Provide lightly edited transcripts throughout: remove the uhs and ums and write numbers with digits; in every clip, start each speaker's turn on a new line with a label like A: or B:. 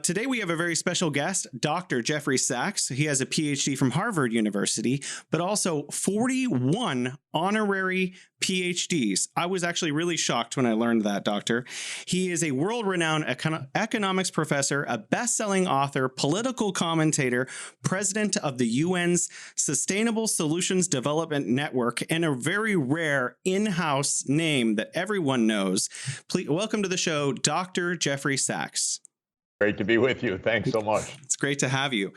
A: Today we have a very special guest, Dr. Jeffrey Sachs. He has a PhD from Harvard University, but also 41 honorary PhDs. I was actually really shocked when I learned that, Doctor. He is a world-renowned economics professor, a best-selling author, political commentator, president of the UN's Sustainable Solutions Development Network, and a very rare in-house name that everyone knows. Please welcome to the show, Dr. Jeffrey Sachs.
B: Great to be with you. Thanks so much.
A: It's great to have you.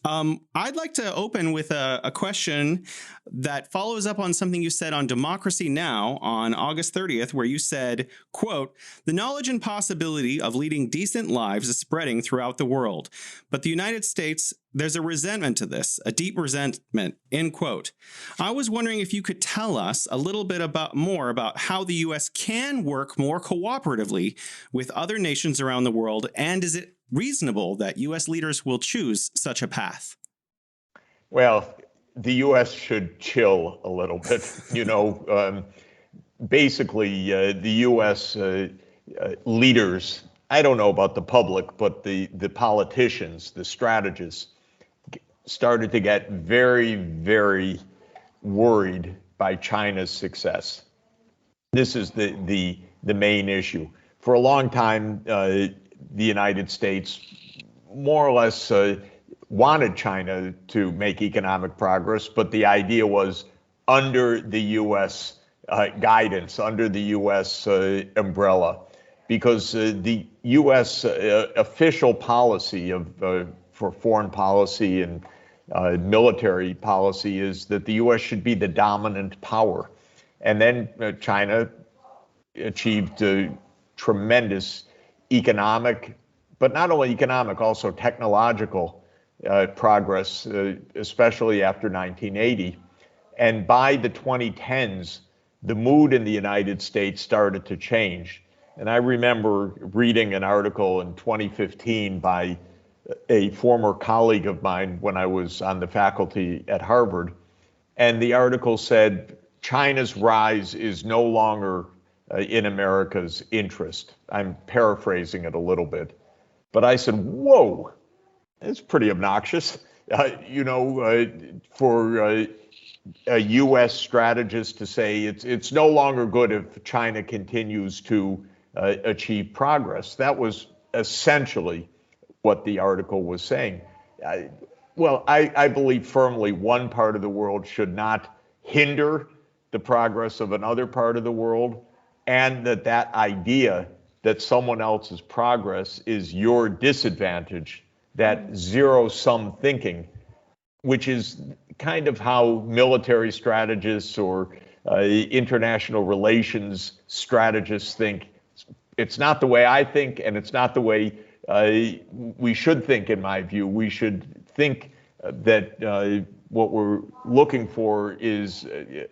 A: I'd like to open with a question that follows up on something you said on Democracy Now! On August 30th, where you said, quote, "The knowledge and possibility of leading decent lives is spreading throughout the world. But the United States, there's a resentment to this, a deep resentment," end quote. I was wondering if you could tell us a little bit more about how the U.S. can work more cooperatively with other nations around the world, and is it reasonable that U.S. leaders will choose such a path?
B: Well, the U.S. should chill a little bit. Basically, the U.S. Leaders, I don't know about the public, but the politicians, the strategists, started to get very, very worried by China's success. This is the main issue. For a long time, the United States more or less wanted China to make economic progress, but the idea was under the U.S. Guidance, under the U.S. Umbrella, because the U.S. Official policy for foreign policy and military policy is that the U.S. should be the dominant power. And then China achieved tremendous economic, but not only economic, also technological progress, especially after 1980. And by the 2010s, the mood in the United States started to change. And I remember reading an article in 2015 by a former colleague of mine when I was on the faculty at Harvard. And the article said, China's rise is no longer in America's interest. I'm paraphrasing it a little bit. But I said, whoa, it's pretty obnoxious. For a U.S. strategist to say it's no longer good if China continues to achieve progress. That was essentially what the article was saying. I believe firmly one part of the world should not hinder the progress of another part of the world, and that idea that someone else's progress is your disadvantage, that zero-sum thinking, which is kind of how military strategists or international relations strategists think. It's not the way I think, and it's not the way we should think, in my view. We should think that what we're looking for is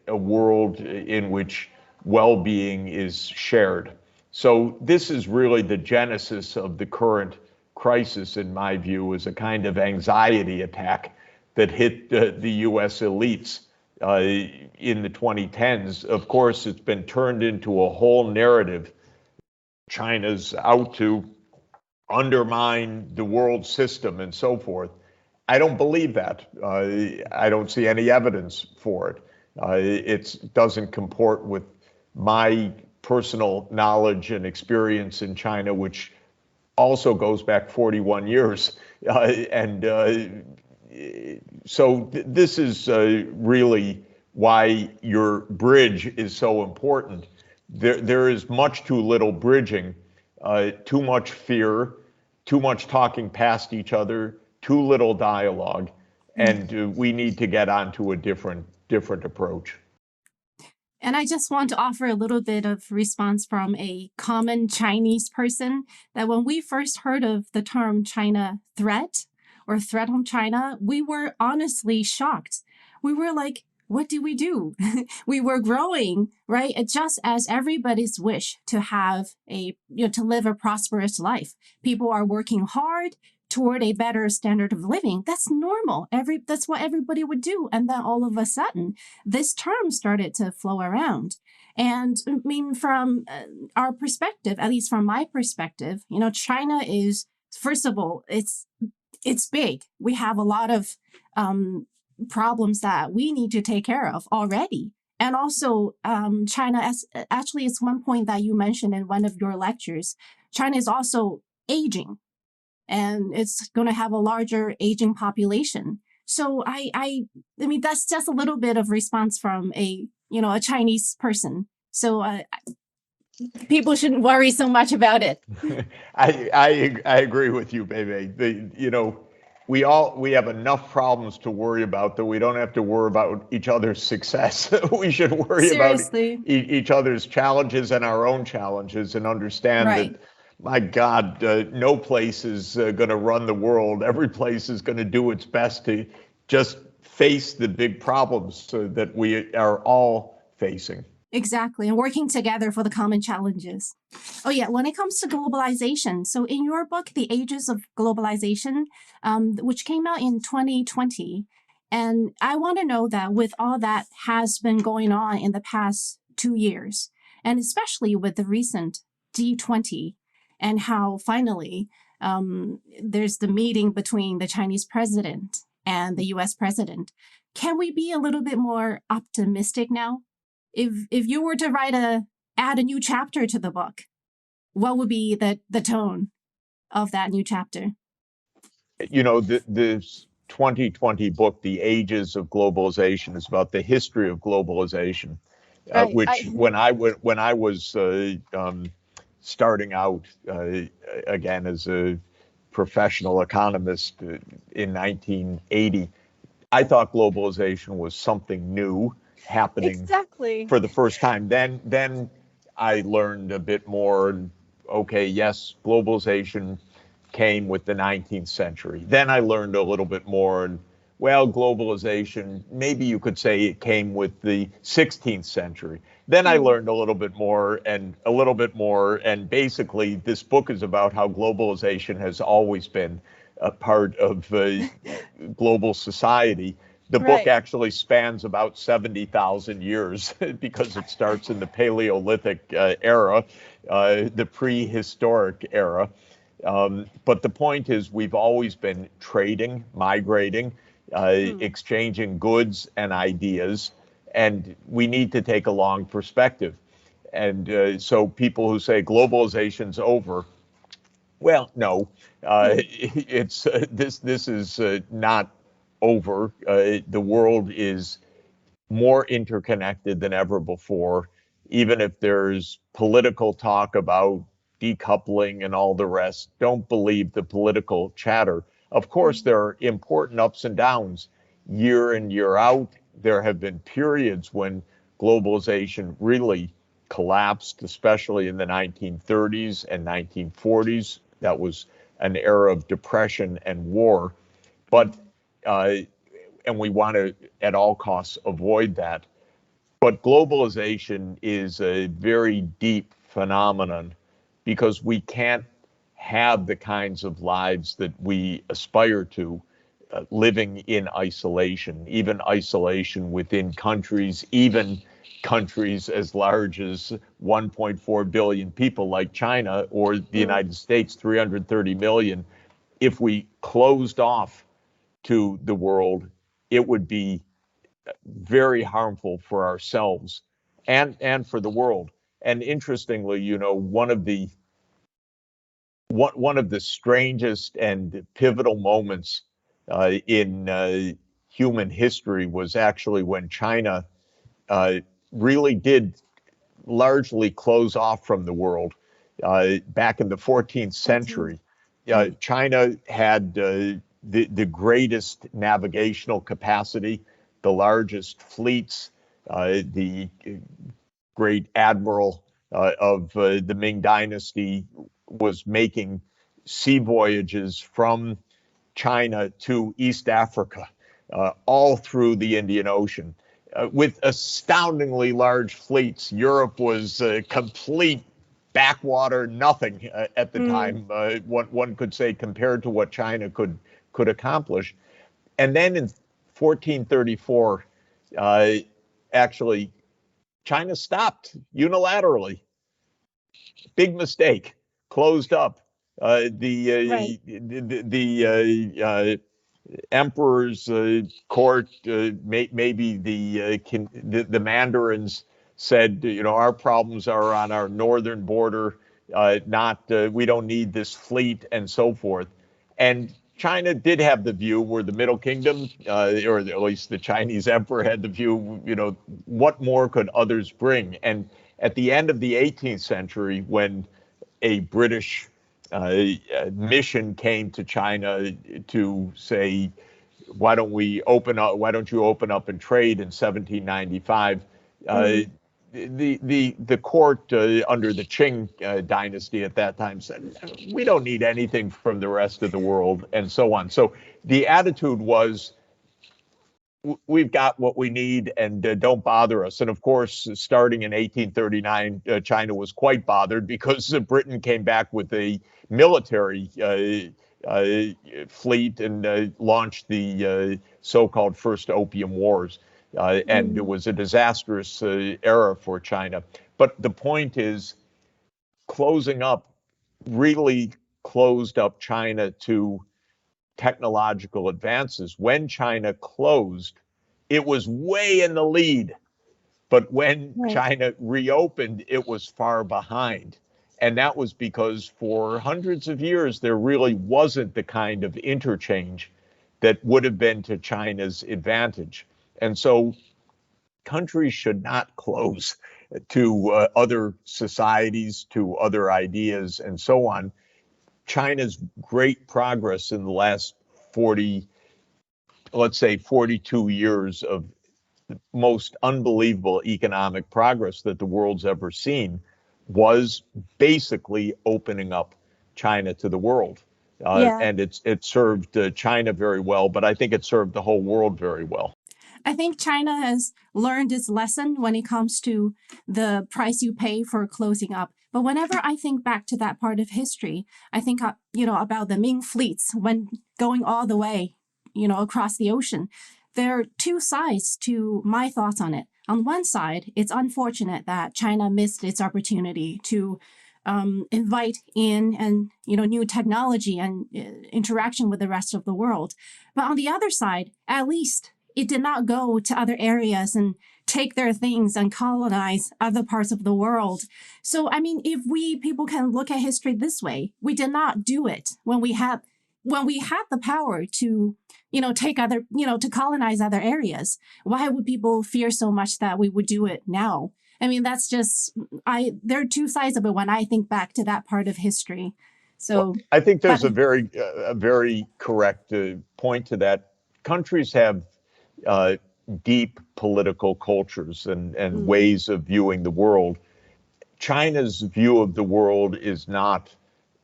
B: a world in which well-being is shared. So this is really the genesis of the current crisis, in my view, is a kind of anxiety attack that hit the U.S. elites in the 2010s. Of course, it's been turned into a whole narrative. China's out to undermine the world system and so forth. I don't believe that. I don't see any evidence for it. It doesn't comport with my personal knowledge and experience in China, which also goes back 41 years. So this is really why your bridge is so important. There is much too little bridging, too much fear, too much talking past each other, too little dialogue, and we need to get onto a different approach.
C: And I just want to offer a little bit of response from a common Chinese person, that when we first heard of the term China threat or threat on China, we were honestly shocked. We were like, what do we do? We were growing, right? Just as everybody's wish to have to live a prosperous life. People are working hard toward a better standard of living. That's normal. That's what everybody would do. And then all of a sudden, this term started to flow around. And I mean, from our perspective, at least from my perspective, China is, first of all, it's big. We have a lot of problems that we need to take care of already. And also, China, actually, it's one point that you mentioned in one of your lectures. China is also aging, and it's going to have a larger aging population. So I mean, that's just a little bit of response from a Chinese person. So people shouldn't worry so much about it.
B: I agree with you, baby. We have enough problems to worry about that we don't have to worry about each other's success. We should worry about
C: Seriously.
B: each other's challenges and our own challenges, and understand
C: Right.
B: that, my God, no place is going to run the world. Every place is going to do its best to just face the big problems that we are all facing.
C: Exactly. And working together for the common challenges. Oh, yeah. When it comes to globalization, so in your book, The Ages of Globalization, which came out in 2020, and I want to know that with all that has been going on in the past 2 years, and especially with the recent G20, and how finally there's the meeting between the Chinese president and the US president, can we be a little bit more optimistic now? If you were to add a new chapter to the book, what would be the tone of that new chapter?
B: This 2020 book, The Ages of Globalization, is about the history of globalization,
C: Right.
B: which when I was starting out again as a professional economist in 1980, I thought globalization was something new happening
D: Exactly.
B: for the first time. Then I learned a bit more. Okay, yes, globalization came with the 19th century. Then I learned a little bit more, and well, globalization, maybe you could say it came with the 16th century. Then I learned a little bit more and a little bit more, and basically this book is about how globalization has always been a part of global society. The book
D: Right.
B: actually spans about 70,000 years because it starts in the Paleolithic era, the prehistoric era. But the point is, we've always been trading, migrating, exchanging goods and ideas, and we need to take a long perspective. And so people who say globalization's over, well, no, it's this is not over. The world is more interconnected than ever before, even if there's political talk about decoupling and all the rest. Don't believe the political chatter. Of course, there are important ups and downs year in, year out. There have been periods when globalization really collapsed, especially in the 1930s and 1940s. That was an era of depression and war. But and we want to, at all costs, avoid that. But globalization is a very deep phenomenon because we can't have the kinds of lives that we aspire to living in isolation, even isolation within countries, even countries as large as 1.4 billion people like China or the United States, 330 million. If we closed off to the world, it would be very harmful for ourselves and for the world. And interestingly, one of the strangest and pivotal moments in human history was actually when China really did largely close off from the world back in the 14th century. China had the greatest navigational capacity, the largest fleets, the great admiral of the Ming Dynasty was making sea voyages from China to East Africa, all through the Indian Ocean, with astoundingly large fleets. Europe was complete backwater, nothing at the time. One could say compared to what China could accomplish. And then in 1434, actually China stopped unilaterally. Big mistake. Closed up.
C: Right.
B: The emperor's court, maybe the mandarins said, our problems are on our northern border, not we don't need this fleet and so forth. And China did have the view, where the Middle Kingdom, or at least the Chinese emperor had the view, what more could others bring? And at the end of the 18th century, when a British mission came to China to say, why don't you open up and trade in 1795? The court under the Qing dynasty at that time said, we don't need anything from the rest of the world, and so on. So the attitude was, we've got what we need, and don't bother us. And of course, starting in 1839, China was quite bothered, because Britain came back with a military fleet and launched the so-called First Opium Wars. And it was a disastrous era for China. But the point is, closing up really closed up China to technological advances. When China closed, it was way in the lead. But when China reopened, it was far behind. And that was because for hundreds of years, there really wasn't the kind of interchange that would have been to China's advantage. And so countries should not close to other societies, to other ideas, and so on. China's great progress in the last 42 years of the most unbelievable economic progress that the world's ever seen was basically opening up China to the world. And it served China very well, but I think it served the whole world very well.
C: I think China has learned its lesson when it comes to the price you pay for closing up. But whenever I think back to that part of history, I think, about the Ming fleets when going all the way, across the ocean. There are two sides to my thoughts on it. On one side, it's unfortunate that China missed its opportunity to invite in and new technology and interaction with the rest of the world. But on the other side, at least it did not go to other areas and take their things and colonize other parts of the world. So, if people can look at history this way, we did not do it when we had the power to, take other, to colonize other areas. Why would people fear so much that we would do it now? That's just, there are two sides of it when I think back to that part of history. So
B: I think there's a very correct point to that. Countries have deep political cultures and ways of viewing the world. China's view of the world is not,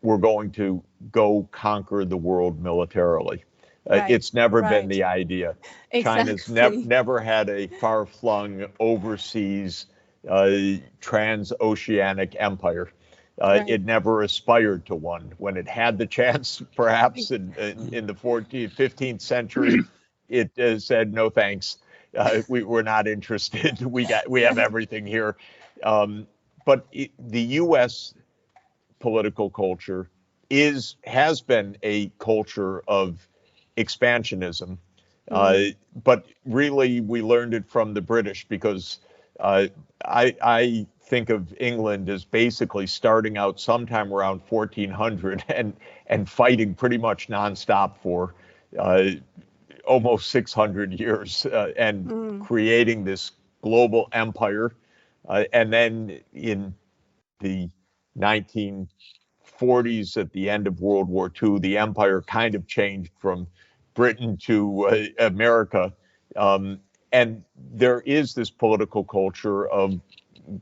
B: we're going to go conquer the world militarily. It's never been the idea.
D: Exactly.
B: China's never had a far-flung overseas transoceanic empire. It never aspired to one. When it had the chance, perhaps in the 14th, 15th century, it said, no thanks. We're not interested. We have everything here. But the U.S. political culture has been a culture of expansionism. But really, we learned it from the British, because I think of England as basically starting out sometime around 1400 and fighting pretty much nonstop for almost 600 years and creating this global empire. And then in the 1940s, at the end of World War II, the empire kind of changed from Britain to America. And there is this political culture of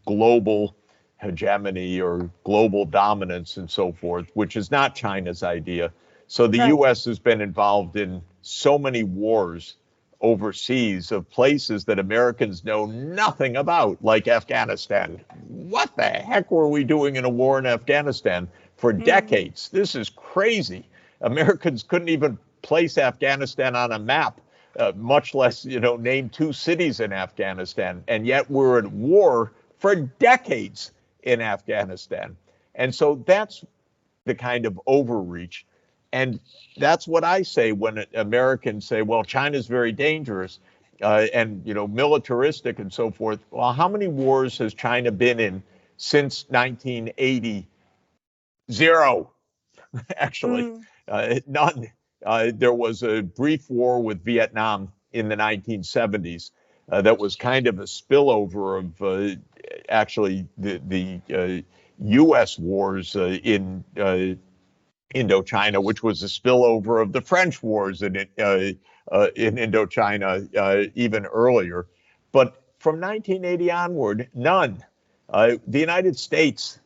B: global hegemony or global dominance and so forth, which is not China's idea. So the U.S. has been involved in so many wars overseas of places that Americans know nothing about, like Afghanistan. What the heck were we doing in a war in Afghanistan for decades? This is crazy. Americans couldn't even place Afghanistan on a map much less, name two cities in Afghanistan. And yet we're at war for decades in Afghanistan. And so that's the kind of overreach. And that's what I say when Americans say, well, China's very dangerous and, militaristic and so forth. Well, how many wars has China been in since 1980? Zero, actually. None. There was a brief war with Vietnam in the 1970s that was kind of a spillover of actually the U.S. wars in Indochina, which was a spillover of the French wars in Indochina even earlier. But from 1980 onward, none. The United States,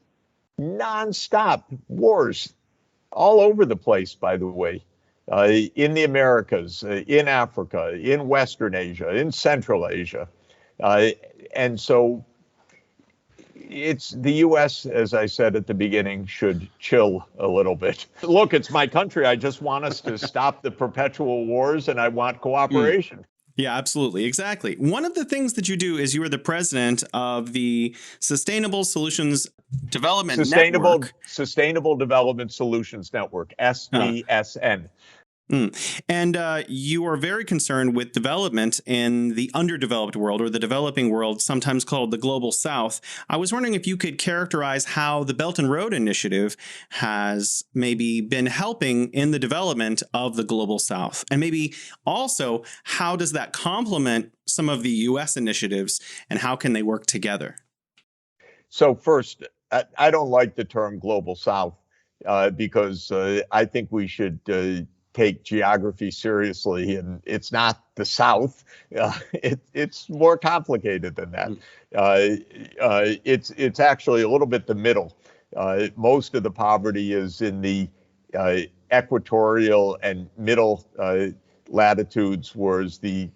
B: nonstop wars all over the place, by the way, in the Americas, in Africa, in Western Asia, in Central Asia. And so it's the U.S., as I said at the beginning, should chill a little bit. Look, it's my country. I just want us to stop the perpetual wars, and I want cooperation.
A: Yeah, absolutely. Exactly. One of the things that you do is you are the president of the Sustainable Solutions Development Network.
B: Sustainable Development Solutions Network, SDSN.
A: And you are very concerned with development in the underdeveloped world, or the developing world, sometimes called the Global South. I was wondering if you could characterize how the Belt and Road Initiative has maybe been helping in the development of the Global South, and maybe also how does that complement some of the U.S. initiatives, and how can they work together?
B: So first, I don't like the term Global South because I think we should take geography seriously, and it's not the South. It's more complicated than that. It's actually a little bit the middle. Most of the poverty is in the equatorial and middle latitudes, whereas the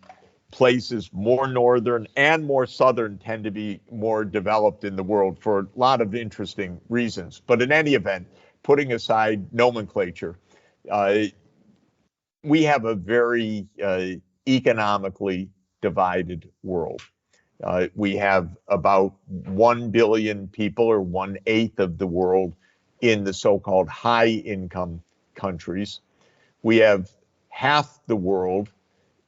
B: places more northern and more southern tend to be more developed in the world for a lot of interesting reasons. But in any event, putting aside nomenclature, we have a very economically divided world. We have about 1 billion people, or 1/8 of the world, in the so-called high-income countries. We have half the world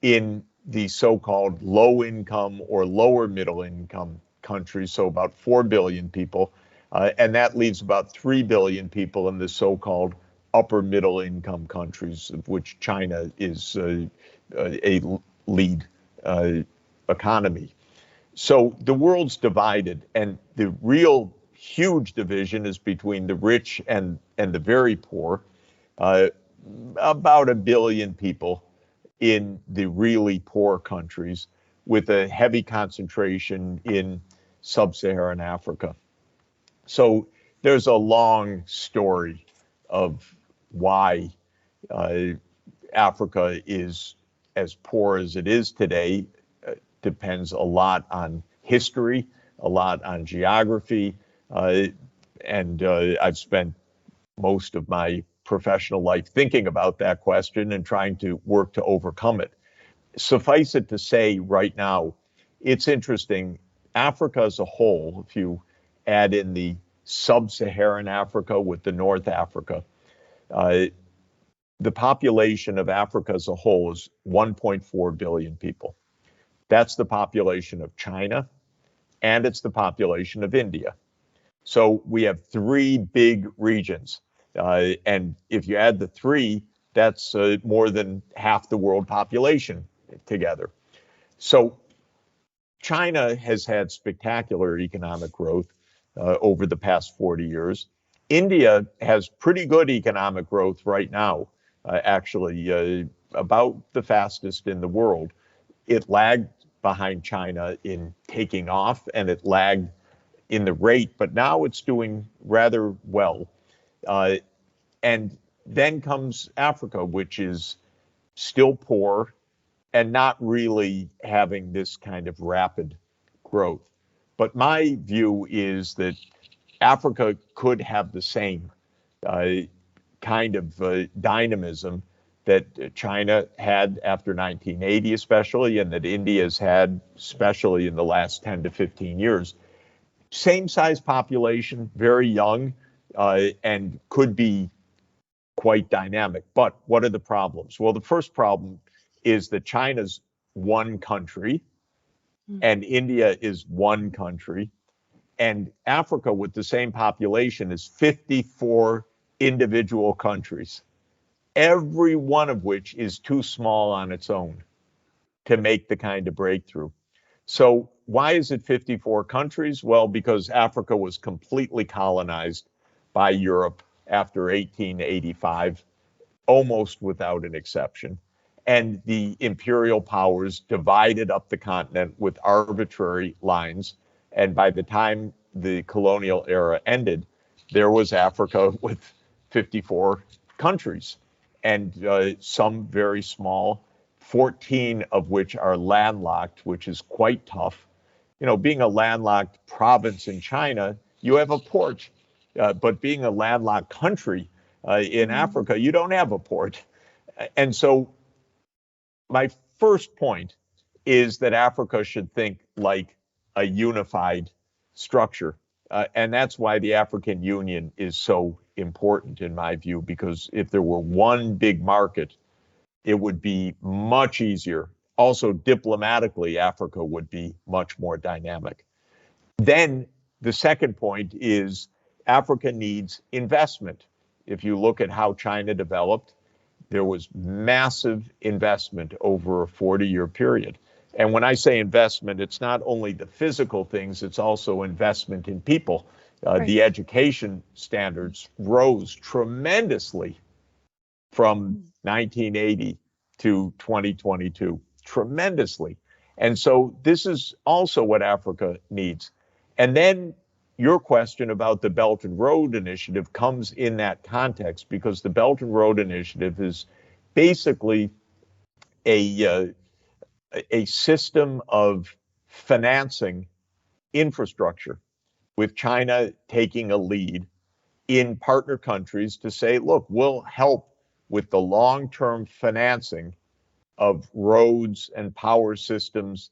B: in the so-called low-income or lower middle-income countries, so about 4 billion people. And that leaves about 3 billion people in the so-called upper middle income countries, of which China is a lead economy. So the world's divided, and the real huge division is between the rich and the very poor. About 1 billion people in the really poor countries, with a heavy concentration in sub-Saharan Africa. So there's a long story of why Africa is as poor as it is today. Depends a lot on history, a lot on geography, and I've spent most of my professional life thinking about that question and trying to work to overcome it. Suffice it to say right now, it's interesting. Africa as a whole, if you add in the sub-Saharan Africa with the North Africa, the population of Africa as a whole is 1.4 billion people. That's the population of China, and it's the population of India. So we have 3 big regions. And if you add the 3, that's more than half the world population together. So China has had spectacular economic growth over the past 40 years. India has pretty good economic growth right now, actually about the fastest in the world. It lagged behind China in taking off, and it lagged in the rate, but now it's doing rather well. And then comes Africa, which is still poor and not really having this kind of rapid growth. But my view is that Africa could have the same kind of dynamism that China had after 1980 especially, and that India's had especially in the last 10 to 15 years. Same size population, very young, and could be quite dynamic. But what are the problems? Well, the first problem is that China's one country and India is one country, and Africa with the same population is 54 individual countries, every one of which is too small on its own to make the kind of breakthrough. So why is it 54 countries? Well, because Africa was completely colonized by Europe after 1885, almost without an exception. And the imperial powers divided up the continent with arbitrary lines. And by the time the colonial era ended, there was Africa with 54 countries, and some very small, 14 of which are landlocked, which is quite tough. You know, being a landlocked province in China, you have a port, but being a landlocked country in Africa, you don't have a port. And so my first point is that Africa should think like a unified structure. And that's why the African Union is so important in my view, because if there were one big market, it would be much easier. Also, diplomatically, Africa would be much more dynamic. Then the second point is Africa needs investment. If you look at how China developed, there was massive investment over a 40-year period. And when I say investment, it's not only the physical things, it's also investment in people.
C: Right.
B: The education standards rose tremendously from 1980 to 2022, tremendously. And so this is also what Africa needs. And then your question about the Belt and Road Initiative comes in that context, because the Belt and Road Initiative is basically a system of financing infrastructure, with China taking a lead in partner countries to say, look, we'll help with the long-term financing of roads and power systems,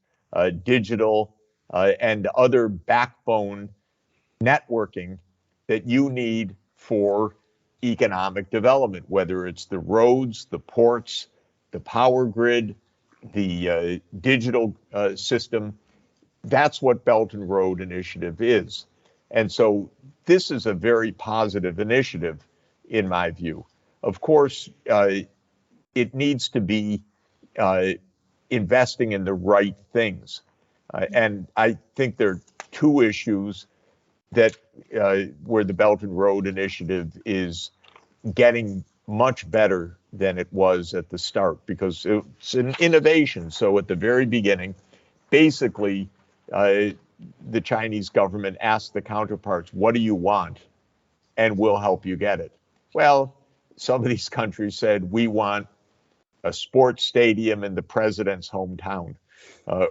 B: digital and other backbone networking that you need for economic development, whether it's the roads, the ports, the power grid, the digital system. That's what Belt and Road Initiative is. And so this is a very positive initiative, in my view. Of course, it needs to be investing in the right things. And I think there are two issues that where the Belt and Road Initiative is getting much better than it was at the start, because it's an innovation. So at the very beginning, basically, the Chinese government asked the counterparts, what do you want? And we'll help you get it. Well, some of these countries said, we want a sports stadium in the president's hometown,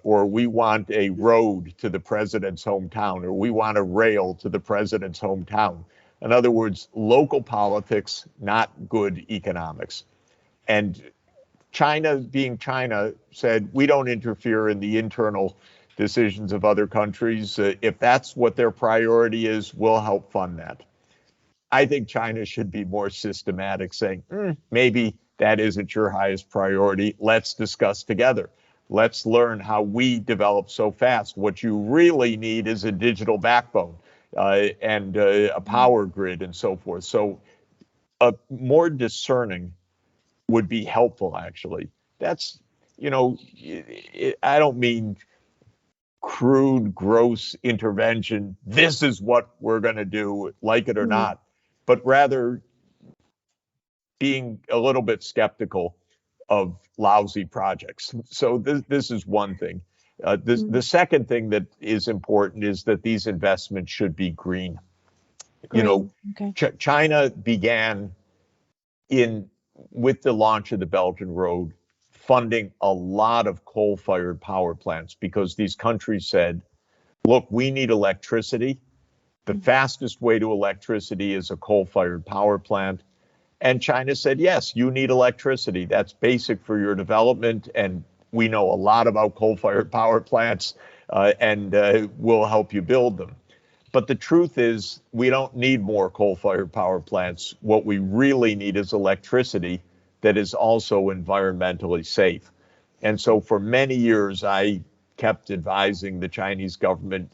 B: or we want a road to the president's hometown, or we want a rail to the president's hometown. In other words, local politics, not good economics. And China, being China, said, we don't interfere in the internal decisions of other countries. If that's what their priority is, we'll help fund that. I think China should be more systematic, saying, maybe that isn't your highest priority. Let's discuss together. Let's learn how we develop so fast. What you really need is a digital backbone and a power grid and so forth. So more discerning would be helpful, actually. That's, I don't mean crude, gross intervention. This is what we're going to do, like it or not, but rather being a little bit skeptical of lousy projects. So this is one thing. The second thing that is important is that these investments should be green. China began with the launch of the Belt and Road, funding a lot of coal-fired power plants, because these countries said, look, we need electricity. The fastest way to electricity is a coal-fired power plant. And China said, yes, you need electricity. That's basic for your development. And we know a lot about coal-fired power plants, and we'll help you build them. But the truth is, we don't need more coal-fired power plants. What we really need is electricity that is also environmentally safe. And so for many years, I kept advising the Chinese government,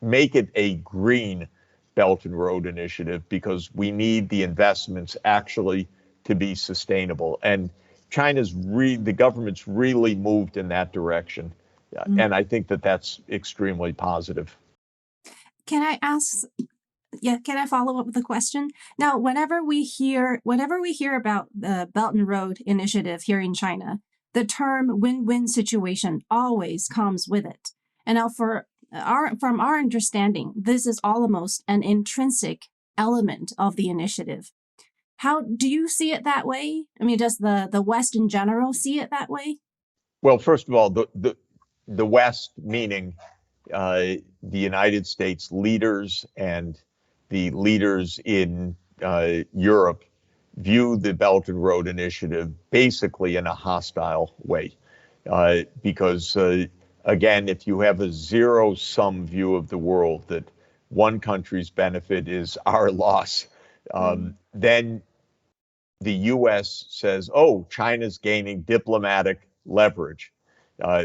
B: make it a green Belt and Road Initiative, because we need the investments actually to be sustainable. And the government's really moved in that direction. And I think that that's extremely positive.
C: Can I ask? Yeah, can I follow up with a question? Now, whenever we hear about the Belt and Road Initiative here in China, the term win-win situation always comes with it. And now from our understanding, this is almost an intrinsic element of the initiative. How do you see it that way? I mean, does the West in general see it that way?
B: Well, first of all, the West, meaning the United States leaders and the leaders in Europe, view the Belt and Road Initiative basically in a hostile way. Because, again, if you have a zero-sum view of the world, that one country's benefit is our loss, then the U.S. says, oh, China's gaining diplomatic leverage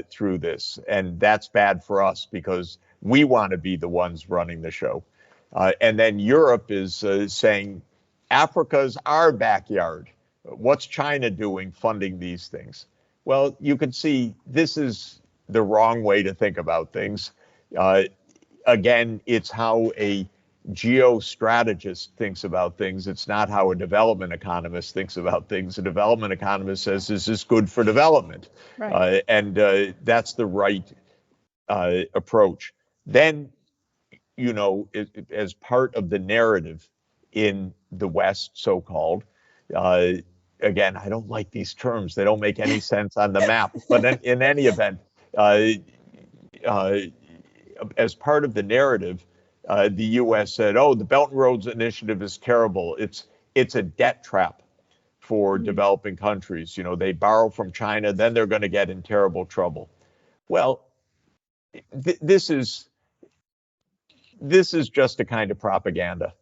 B: through this. And that's bad for us because we want to be the ones running the show. And then Europe is saying, Africa's our backyard. What's China doing funding these things? Well, you can see this is the wrong way to think about things. Again, it's how a geostrategist thinks about things. It's not how a development economist thinks about things. A development economist says, is this good for development?
C: Right.
B: And that's the right approach. Then, as part of the narrative in the West, so-called, again, I don't like these terms. They don't make any sense on the map. But in any event, as part of the narrative, the U.S. said, oh, the Belt and Roads Initiative is terrible. It's a debt trap for developing countries. They borrow from China, then they're going to get in terrible trouble. Well, this is just a kind of propaganda.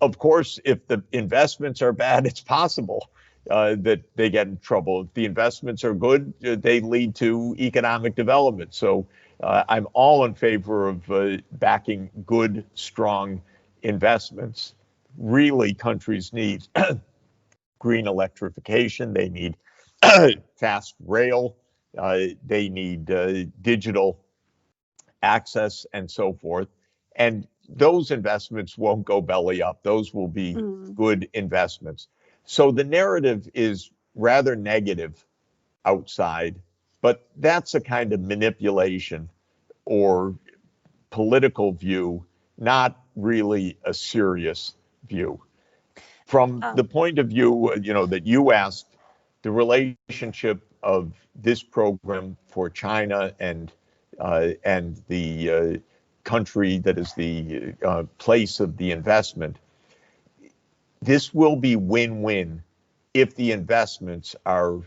B: Of course, if the investments are bad, it's possible that they get in trouble. If the investments are good, they lead to economic development. So I'm all in favor of backing good, strong investments. Really, countries need green electrification. They need fast rail. They need digital access and so forth. And those investments won't go belly up. Those will be good investments. So the narrative is rather negative outside, but that's a kind of manipulation or political view, not really a serious view. From the point of view, that you asked, the relationship of this program for China and the country that is the place of the investment, this will be win-win if the investments are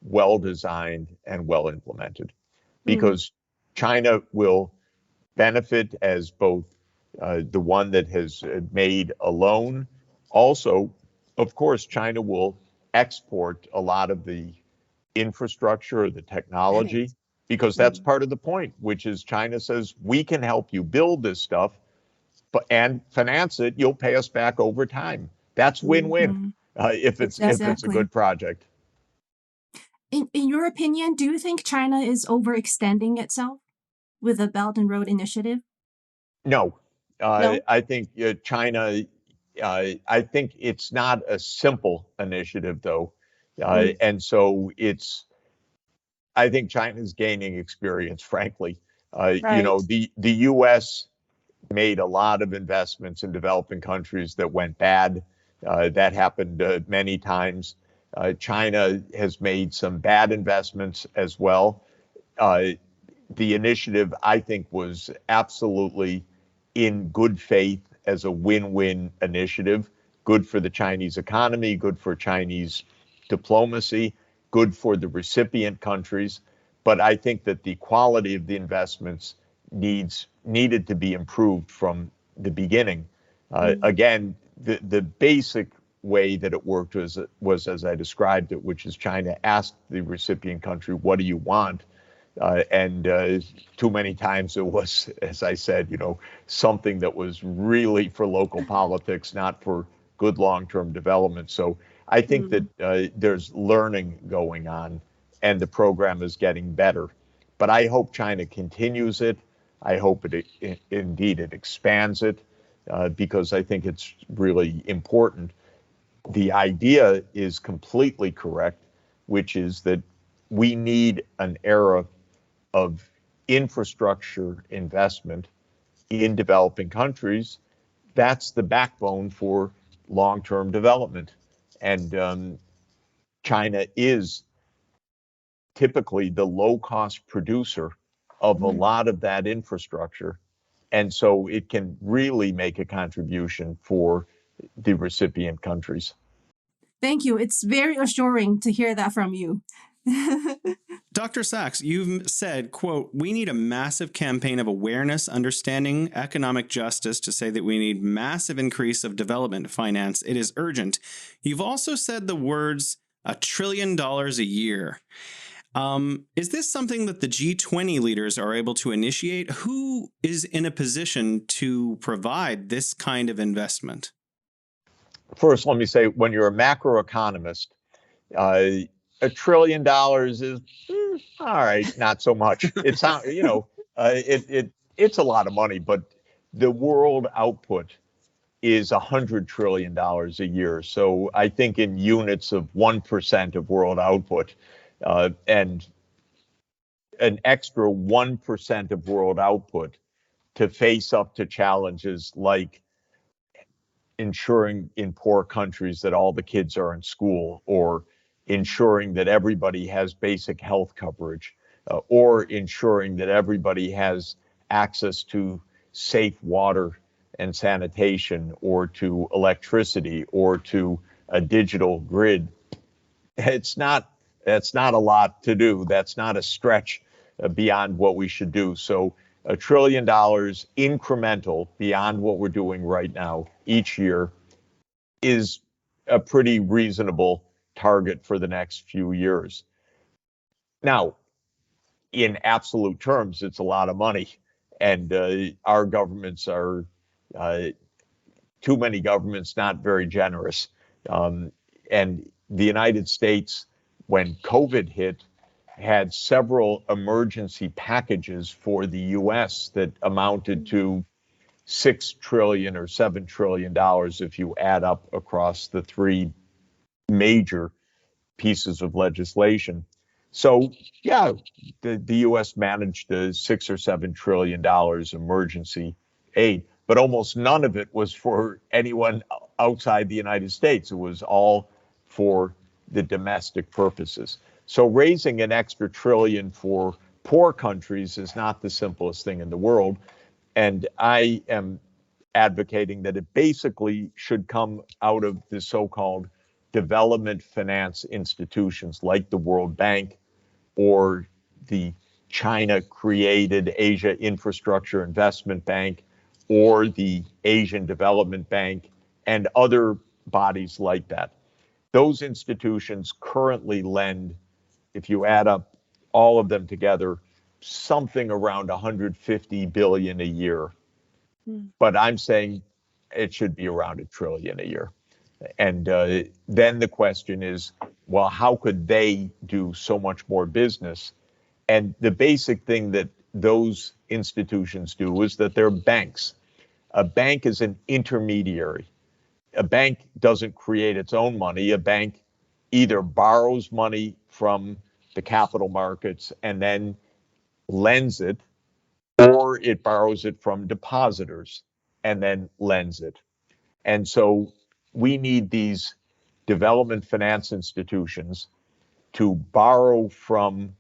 B: well designed and well implemented, because China will benefit as both the one that has made a loan. Also, of course, China will export a lot of the infrastructure, the technology, because that's part of the point, which is China says, we can help you build this stuff and finance it. You'll pay us back over time. That's win-win if it's a good project.
C: In your opinion, do you think China is overextending itself with the Belt and Road Initiative?
B: No.
C: No?
B: I think China, I think it's not a simple initiative, though. And so I think China's gaining experience, frankly. The U.S. made a lot of investments in developing countries that went bad. That happened many times. China has made some bad investments as well. The initiative, I think, was absolutely in good faith as a win-win initiative. good for the Chinese economy, good for Chinese diplomacy, good for the recipient countries. But I think that the quality of the investments needed to be improved from the beginning. Again, the basic way that it worked was as I described it, which is China asked the recipient country, "What do you want?" And too many times it was, as I said, something that was really for local politics, not for good long-term development. So I think that there's learning going on, and the program is getting better. But I hope China continues it. I hope indeed it expands it, because I think it's really important. The idea is completely correct, which is that we need an era of infrastructure investment in developing countries. That's the backbone for long-term development. And China is typically the low-cost producer of a lot of that infrastructure. And so it can really make a contribution for the recipient countries.
C: Thank you. It's very assuring to hear that from you.
A: Dr. Sachs, you've said, quote, "We need a massive campaign of awareness, understanding, economic justice to say that we need massive increase of development finance. It is urgent." You've also said the words $1 trillion a year. Is this something that the G20 leaders are able to initiate? Who is in a position to provide this kind of investment?
B: First, let me say, when you're a macroeconomist, $1 trillion is all right, not so much. It's it's a lot of money, but the world output is $100 trillion a year. So I think in units of 1% of world output, and an extra 1% of world output to face up to challenges like ensuring in poor countries that all the kids are in school, or ensuring that everybody has basic health coverage, or ensuring that everybody has access to safe water and sanitation, or to electricity, or to a digital grid. That's not a lot to do. That's not a stretch beyond what we should do. So $1 trillion incremental beyond what we're doing right now each year is a pretty reasonable target for the next few years. Now, in absolute terms, it's a lot of money, and our governments are too many governments not very generous. And the United States, when COVID hit, had several emergency packages for the U.S. that amounted to $6 trillion or $7 trillion if you add up across the three major pieces of legislation. So, yeah, the U.S. managed the $6 or $7 trillion emergency aid, but almost none of it was for anyone outside the United States. It was all for the domestic purposes. So raising an extra trillion for poor countries is not the simplest thing in the world. And I am advocating that it basically should come out of the so-called development finance institutions like the World Bank or the China-created Asia Infrastructure Investment Bank or the Asian Development Bank and other bodies like that. Those institutions currently lend, if you add up all of them together, something around 150 billion a year. But I'm saying it should be around $1 trillion a year. And then the question is, well, how could they do so much more business? And the basic thing that those institutions do is that they're banks. A bank is an intermediary. A bank doesn't create its own money. A bank either borrows money from the capital markets and then lends it, or it borrows it from depositors and then lends it. And so we need these development finance institutions to borrow from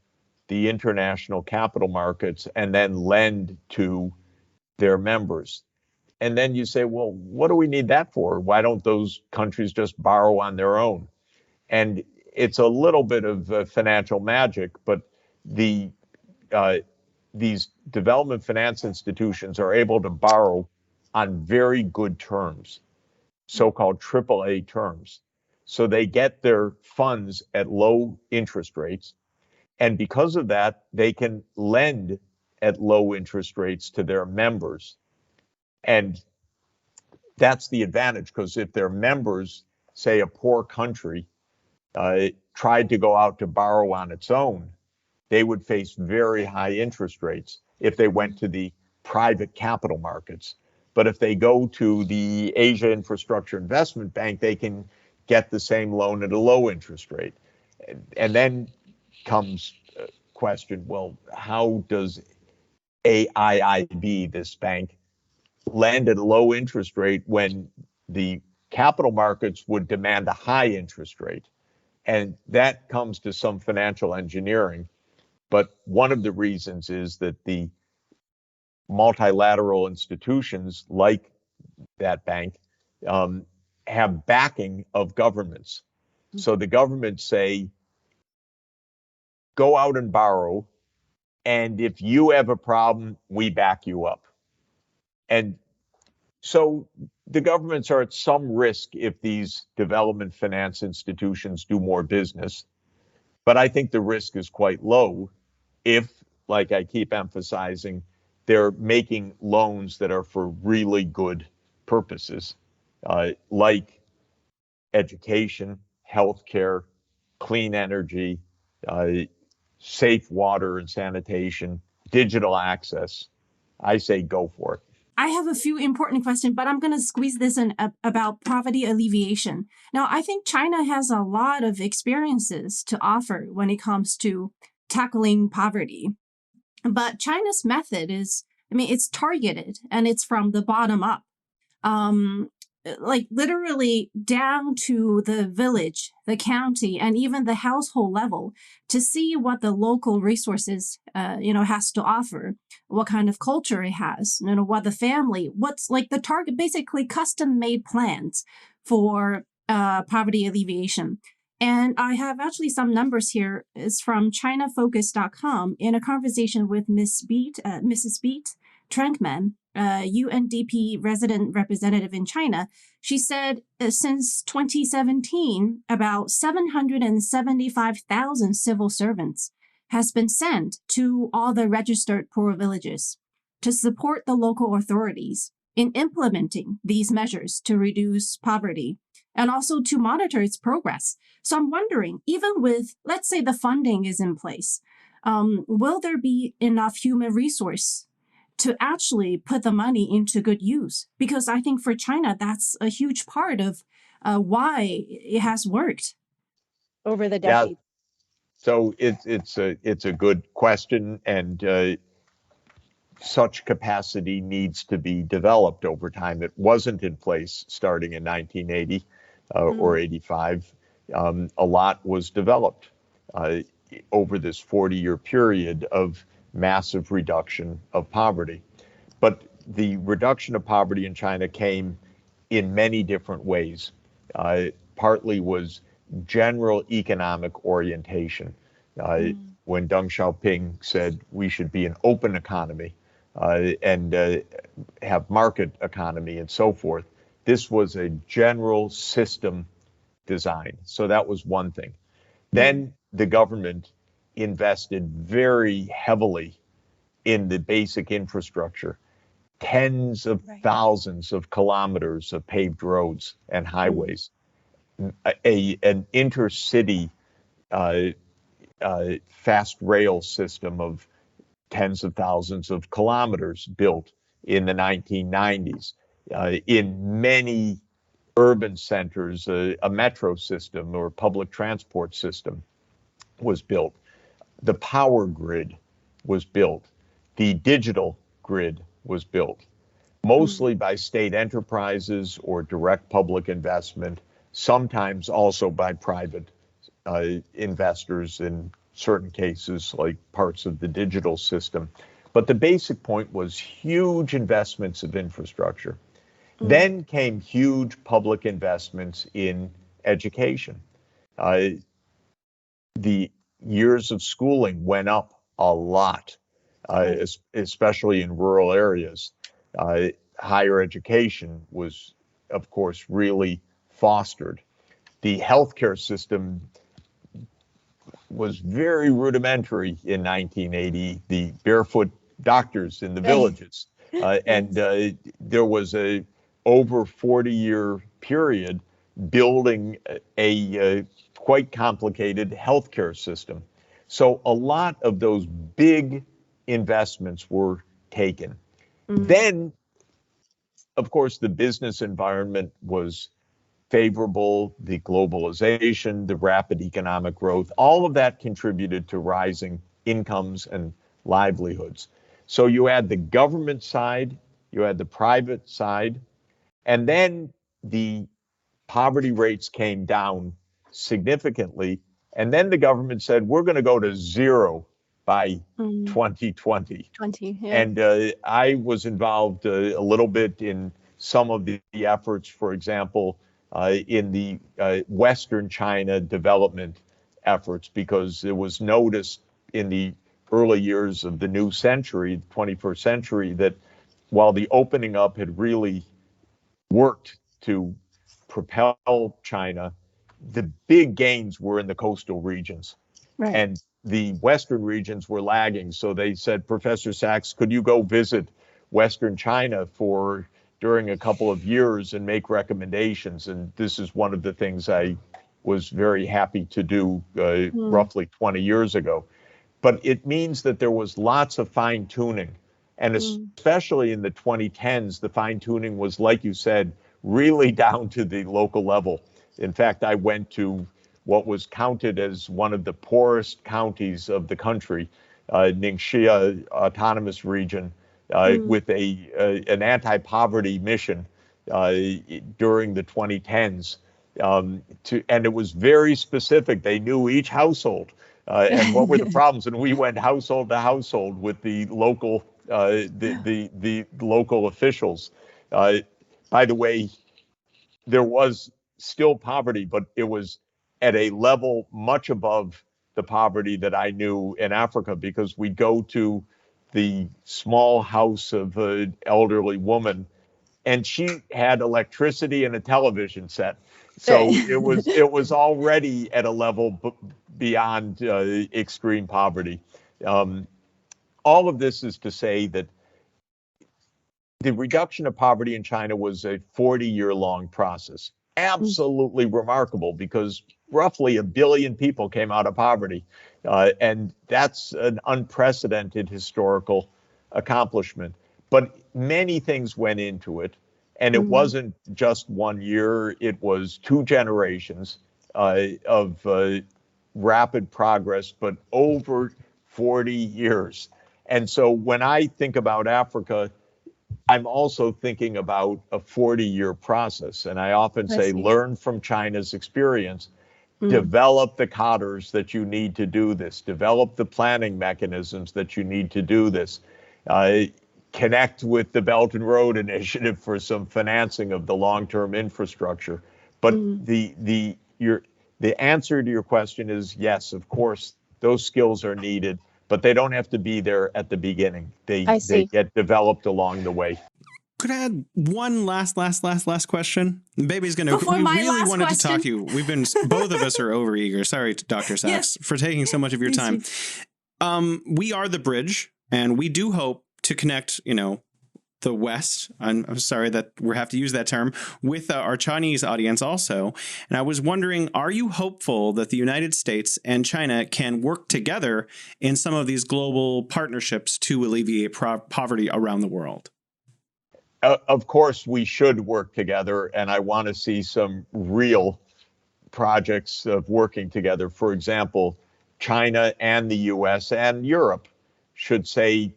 B: the international capital markets and then lend to their members. And then you say, well, what do we need that for? Why don't those countries just borrow on their own? And it's a little bit of financial magic, but uh, these development finance institutions are able to borrow on very good terms, so-called AAA terms. So they get their funds at low interest rates. And because of that, they can lend at low interest rates to their members. And that's the advantage, because if their members, say a poor country, tried to go out to borrow on its own, they would face very high interest rates if they went to the private capital markets. But if they go to the Asia Infrastructure Investment Bank, they can get the same loan at a low interest rate. And then comes a question, well, how does AIIB, this bank, lend at a low interest rate when the capital markets would demand a high interest rate? And that comes to some financial engineering. But one of the reasons is that the multilateral institutions like that bank have backing of governments. So the governments say, go out and borrow, and if you have a problem, we back you up. And so the governments are at some risk if these development finance institutions do more business. But I think the risk is quite low if, like I keep emphasizing, they're making loans that are for really good purposes, like education, healthcare, clean energy, safe water and sanitation, digital access. I say go for it.
C: I have a few important questions, but I'm going to squeeze this in about poverty alleviation. Now, I think China has a lot of experiences to offer when it comes to tackling poverty. But China's method is, it's targeted and it's from the bottom up. Like literally down to the village, the county, and even the household level to see what the local resources, has to offer, what kind of culture it has, what the family, what's like the target, basically custom made plans for poverty alleviation. And I have actually some numbers here. It's from ChinaFocus.com in a conversation with Mrs. Beat Trankman, UNDP resident representative in China. She said since 2017, about 775,000 civil servants has been sent to all the registered poor villages to support the local authorities in implementing these measures to reduce poverty and also to monitor its progress. So I'm wondering, even with, let's say the funding is in place, will there be enough human resource to actually put the money into good use? Because I think for China, that's a huge part of why it has worked
D: over the decades.
B: Yeah. So it's a good question, and such capacity needs to be developed over time. It wasn't in place starting in 1980 or 85. A lot was developed over this 40-year period of massive reduction of poverty. But the reduction of poverty in China came in many different ways. Partly was general economic orientation. When Deng Xiaoping said we should be an open economy and have market economy and so forth, this was a general system design. So that was one thing. Then the government invested very heavily in the basic infrastructure, tens of thousands of kilometers of paved roads and highways, an intercity fast rail system of tens of thousands of kilometers built in the 1990s. In many urban centers, a metro system or public transport system was built. The power grid was built. The digital grid was built, mostly by state enterprises or direct public investment, sometimes also by private investors in certain cases, like parts of the digital system. But the basic point was huge investments of infrastructure. Then came huge public investments in education. The years of schooling went up a lot, especially in rural areas. Higher education was, of course, really fostered. The healthcare system was very rudimentary in 1980, the barefoot doctors in the villages. And there was a over 40-year period building a quite complicated healthcare system. So a lot of those big investments were taken. Then, of course, the business environment was favorable, the globalization, the rapid economic growth, all of that contributed to rising incomes and livelihoods. So you had the government side, you had the private side, and then the poverty rates came down significantly. And then the government said, we're going to go to zero by 2020. And I was involved a little bit in some of the efforts, for example, in the Western China development efforts, because it was noticed in the early years of the new century, the 21st century, that while the opening up had really worked to propel China, the big gains were in the coastal regions. Right. And the Western regions were lagging. So they said, Professor Sachs, could you go visit Western China during a couple of years and make recommendations? And this is one of the things I was very happy to do roughly 20 years ago. But it means that there was lots of fine tuning. And especially in the 2010s, the fine tuning was, like you said, really down to the local level. In fact, I went to what was counted as one of the poorest counties of the country, Ningxia Autonomous Region, with an anti-poverty mission during the 2010s. And it was very specific. They knew each household and what were the problems. And we went household to household with the local the local officials. By the way, there was still poverty, but it was at a level much above the poverty that I knew in Africa, because we'd go to the small house of an elderly woman, and she had electricity and a television set. So it was already at a level beyond extreme poverty. All of this is to say that the reduction of poverty in China was a 40-year-long process. Absolutely remarkable, because roughly 1 billion people came out of poverty. And that's an unprecedented historical accomplishment. But many things went into it. And it wasn't just 1 year, it was 2 generations of rapid progress, but over 40 years. And so when I think about Africa, I'm also thinking about a 40-year process. And I often say, learn from China's experience, develop the cadres that you need to do this, develop the planning mechanisms that you need to do this, connect with the Belt and Road Initiative for some financing of the long-term infrastructure. But the answer to your question is yes, of course, those skills are needed, but they don't have to be there at the beginning. They get developed along the way.
A: Could I add one last question? Baby's going to, we really wanted to talk to you. We've been, both of us are overeager. Sorry, Dr. Sachs, for taking so much of your time. We are the bridge, and we do hope to connect, the West, I'm sorry that we have to use that term, with our Chinese audience also. And I was wondering, are you hopeful that the United States and China can work together in some of these global partnerships to alleviate poverty around the world?
B: Of course, we should work together, and I want to see some real projects of working together. For example, China and the US and Europe should say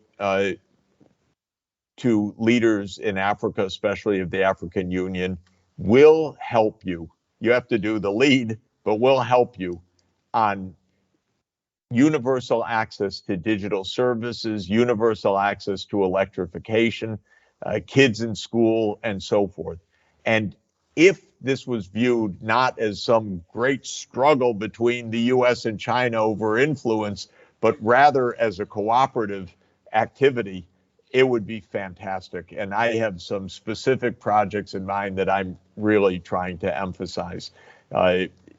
B: to leaders in Africa, especially of the African Union, we'll help you. You have to do the lead, but we'll help you on universal access to digital services, universal access to electrification, kids in school, and so forth. And if this was viewed not as some great struggle between the US and China over influence, but rather as a cooperative activity, it would be fantastic. And I have some specific projects in mind that I'm really trying to emphasize.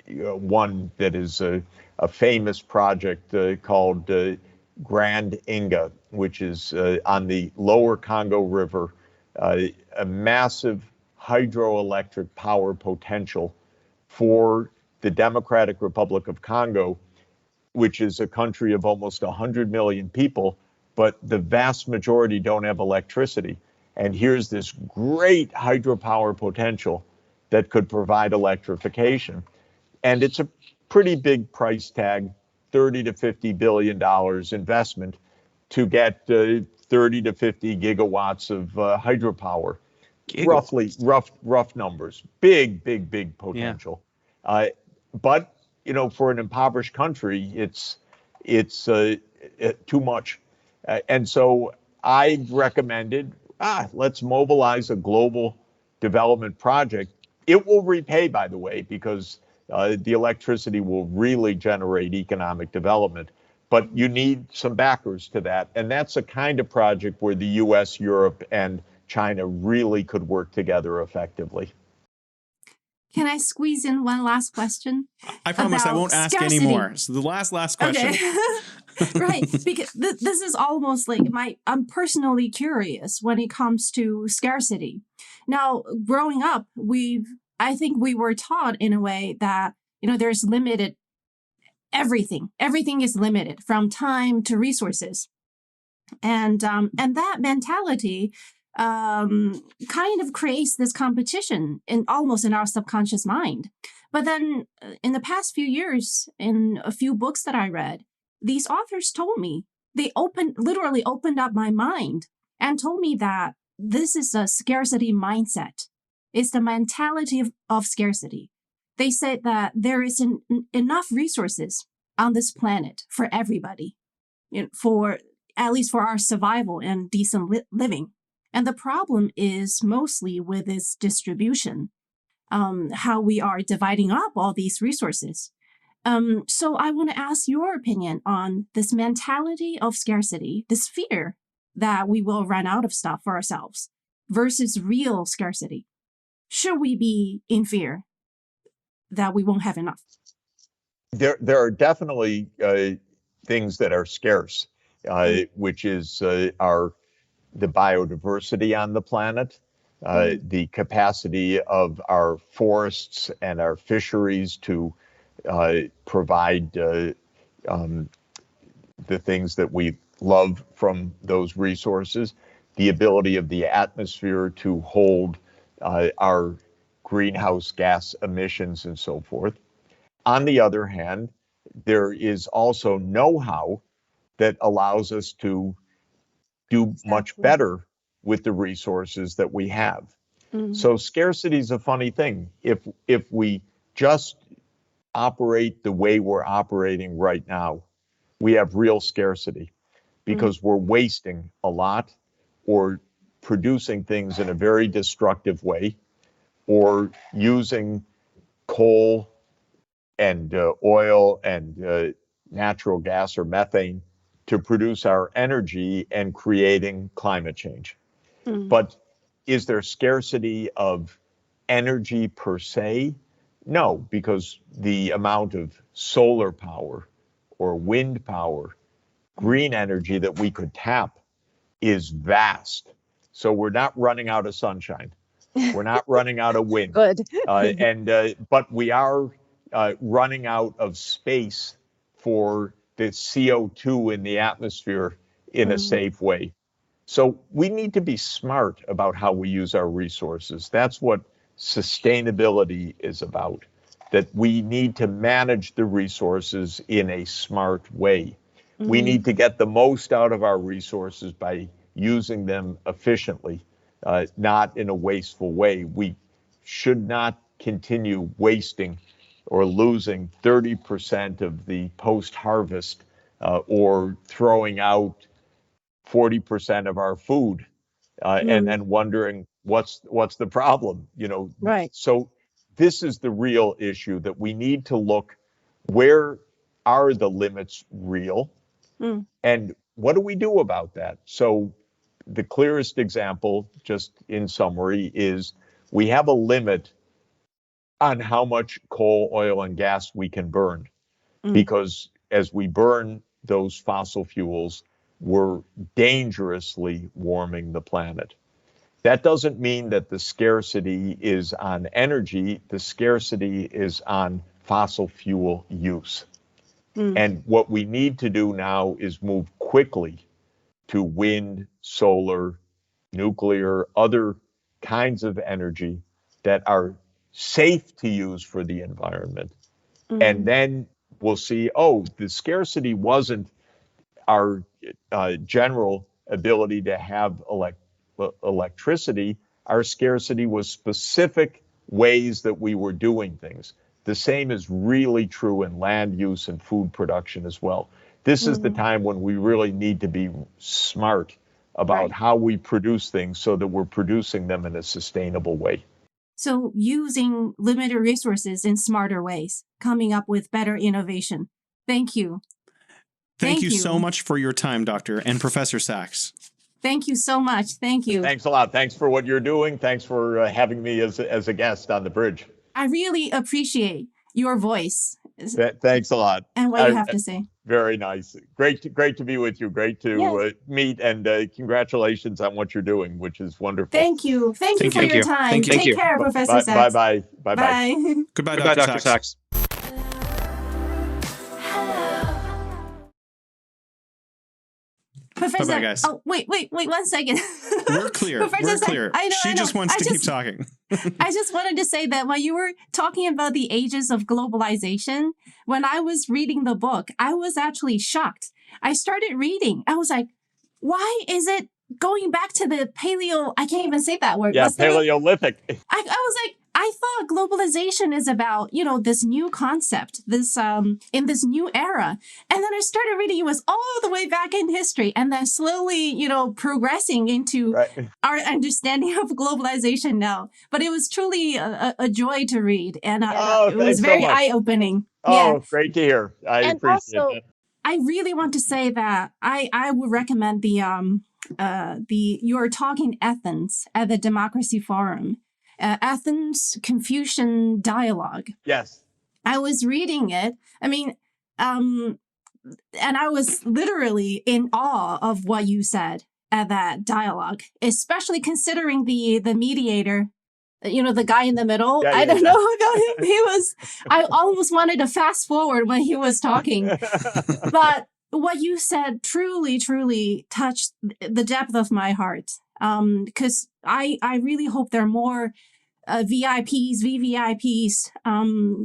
B: One that is a famous project called Grand Inga, which is on the lower Congo River, a massive hydroelectric power potential for the Democratic Republic of Congo, which is a country of almost 100 million people, but the vast majority don't have electricity. And here's this great hydropower potential that could provide electrification. And it's a pretty big price tag, $30 to $50 billion investment to get 30 to 50 gigawatts of hydropower. Roughly, rough numbers. Big potential. Yeah. But for an impoverished country, it's too much. And so I recommended, let's mobilize a global development project. It will repay, by the way, because the electricity will really generate economic development. But you need some backers to that. And that's a kind of project where the US, Europe, and China really could work together effectively.
C: Can I squeeze in one last question?
A: I promise I won't ask
C: scarcity
A: anymore. So the last question.
C: Okay. Right, because this is almost like I'm personally curious when it comes to scarcity. Now, growing up, I think we were taught in a way that, there's limited everything. Everything is limited from time to resources. And that mentality kind of creates this competition almost in our subconscious mind. But then in the past few years, in a few books that I read, these authors told me, they literally opened up my mind and told me that this is a scarcity mindset. It's the mentality of scarcity. They said that there is enough resources on this planet for everybody, at least for our survival and decent living. And the problem is mostly with its distribution, how we are dividing up all these resources. So I want to ask your opinion on this mentality of scarcity, this fear that we will run out of stuff for ourselves versus real scarcity. Should we be in fear that we won't have enough?
B: There are definitely things that are scarce, which is the biodiversity on the planet, the capacity of our forests and our fisheries to provide the things that we love from those resources, the ability of the atmosphere to hold our greenhouse gas emissions and so forth. On the other hand, there is also know-how that allows us to do much better with the resources that we have. Mm-hmm. So scarcity is a funny thing. If we just operate the way we're operating right now, we have real scarcity because we're wasting a lot or producing things in a very destructive way or using coal and oil and natural gas or methane to produce our energy and creating climate change. But is there scarcity of energy per se? No, because the amount of solar power or wind power, green energy that we could tap is vast. So we're not running out of sunshine. We're not running out of wind.
D: Good.
B: But we are running out of space for the CO2 in the atmosphere in a safe way. So we need to be smart about how we use our resources. That's what sustainability is about, that we need to manage the resources in a smart way. We need to get the most out of our resources by using them efficiently, not in a wasteful way. We should not continue wasting or losing 30% of the post-harvest or throwing out 40% of our food and then wondering what's the problem,
D: Right.
B: So this is the real issue, that we need to look, where are the limits real, and what do we do about that? So the clearest example, just in summary, is we have a limit on how much coal, oil, and gas we can burn, because as we burn those fossil fuels, we're dangerously warming the planet. That doesn't mean that the scarcity is on energy. The scarcity is on fossil fuel use. And what we need to do now is move quickly to wind, solar, nuclear, other kinds of energy that are safe to use for the environment. And then we'll see, the scarcity wasn't our general ability to have electricity. Our scarcity was specific ways that we were doing things. The same is really true in land use and food production as well. This is the time when we really need to be smart about how we produce things so that we're producing them in a sustainable way.
C: So using limited resources in smarter ways, coming up with better innovation. Thank you.
A: Thank you so much for your time, Dr. and Professor Sachs.
C: Thank you so much. Thank you.
B: Thanks a lot. Thanks for what you're doing. Thanks for having me as a guest on the bridge.
C: I really appreciate your voice.
B: Thanks a lot.
C: And what you have to say.
B: Very nice. Great to be with you. Great to meet, and congratulations on what you're doing, which is wonderful.
C: Thank you. Thank you for your time.
A: Thank you.
C: Take care, Professor Sachs.
B: Bye.
C: Bye.
A: Goodbye, Dr. Sachs.
C: Professor,
A: bye-bye, guys.
C: Oh, wait, 1 second.
A: We're clear. We're clear. She just wants to keep talking.
C: I just wanted to say that when you were talking about the ages of globalization, when I was reading the book, I was actually shocked. I started reading. I was like, why is it going back to the I can't even say that word.
B: Yeah, Paleolithic.
C: I was like, I thought globalization is about, this new concept, this in this new era. And then I started reading, it was all the way back in history, and then slowly, progressing into our understanding of globalization now. But it was truly a joy to read, and it was very eye-opening.
B: Oh, great to hear. I appreciate that.
C: I really want to say that I would recommend your talk in Athens at the Democracy Forum. Athens Confucian Dialogue.
B: Yes.
C: I was reading it. I mean, and I was literally in awe of what you said at that dialogue, especially considering the mediator, the guy in the middle. I don't know about him. I almost wanted to fast forward when he was talking. But what you said truly, truly touched the depth of my heart. Because I really hope there are more VIPs, VVIPs,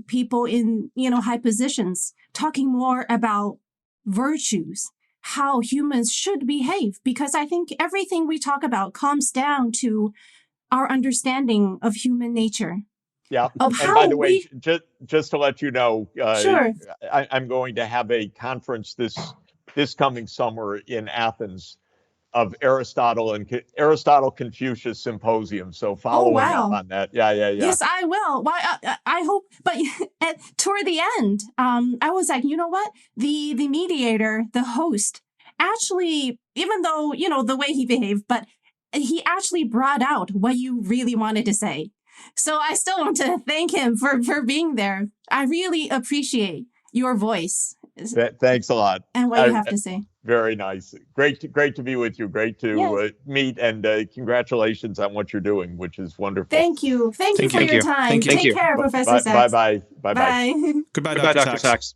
C: people in, high positions talking more about virtues, how humans should behave, because I think everything we talk about comes down to our understanding of human nature.
B: Yeah.
C: And
B: by the way, just to let you know,
C: sure.
B: I'm going to have a conference this coming summer in Athens of Aristotle Confucius Symposium. So following up on that. Yeah.
C: Yes, I will. Well, I hope, but toward the end, I was like, you know what? The mediator, the host, actually, even though, the way he behaved, but he actually brought out what you really wanted to say. So I still want to thank him for being there. I really appreciate your voice.
B: Thanks a lot.
C: And what you have to say.
B: Very nice. Great to be with you. Great to meet, and congratulations on what you're doing, which is wonderful.
C: Thank you. Thank you for your time.
A: Thank you.
C: Take care, Professor Sachs.
B: Bye.
C: Bye.
A: Goodbye, Dr. Sachs.